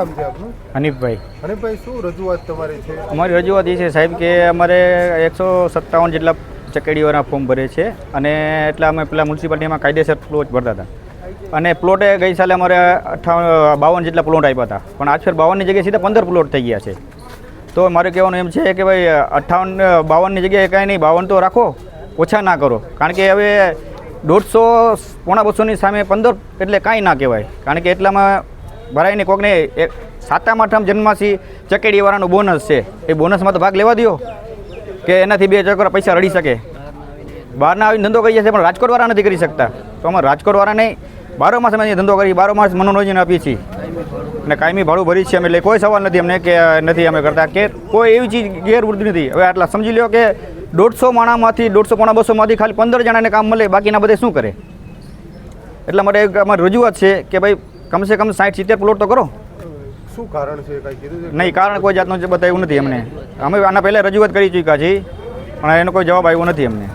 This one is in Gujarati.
નામ છે આપનું? હનીફભાઈ. હનીફભાઈ, શું રજૂઆત તમારી છે? અમારી રજૂઆત એ છે સાહેબ કે અમારે 157 જેટલા ચકેડીઓના ફોર્મ ભરે છે અને એટલે અમે પેલા મ્યુનિસિપાલિટીમાં કાયદેસર પ્લોટ ભરતા હતા અને પ્લોટે ગઈ સાલે અમારે 52 જેટલા પ્લોટ આપ્યા હતા, પણ આજ ફેર 52ની જગ્યાએ સીધા 15 પ્લોટ થઈ ગયા છે. તો મારે કહેવાનું એમ છે કે ભાઈ 52ની જગ્યાએ કાંઈ નહીં, 52 તો રાખો, ઓછા ના કરો, કારણ કે હવે 150 પોણા 200ની સામે 15 એટલે કાંઈ ના કહેવાય, કારણ કે એટલામાં ભરાઈને કોકને સાતમ આઠમ જન્માસી ચકેડીવાળાનું બોનસ છે, એ બોનસમાં તો ભાગ લેવા દો કે એનાથી 2 ચકરા પૈસા રડી શકે. બહારના આવીને ધંધો કરીએ છીએ પણ રાજકોટવાળા નથી કરી શકતા, તો અમે રાજકોટવાળાને 12 માસ અમે ધંધો કરી 12 માસ મનોરંજન આપીએ છીએ અને કાયમી ભાડું ભરીએ છીએ અમે, એટલે કોઈ સવાલ નથી અમને કે નથી અમે કરતા કે કોઈ એવી ચીજ ગેરવૃત્તિ નથી. હવે આટલા સમજી લો કે 150 માણામાંથી 150 પોણા 200માંથી ખાલી 15 જણાને કામ મળે, બાકીના બધે શું કરે? એટલા માટે અમારી રજૂઆત છે કે ભાઈ કમસે કમ 60-70 પ્લોટ તો કરો. શું કારણ છે, કાંઈ કીધું છે? નહીં, કારણ કોઈ જાતનું બતાવ્યું નથી અમને. અમે આના પહેલાં રજૂઆત કરી ચૂક્યા છીએ પણ એનો કોઈ જવાબ આવ્યો નથી અમને.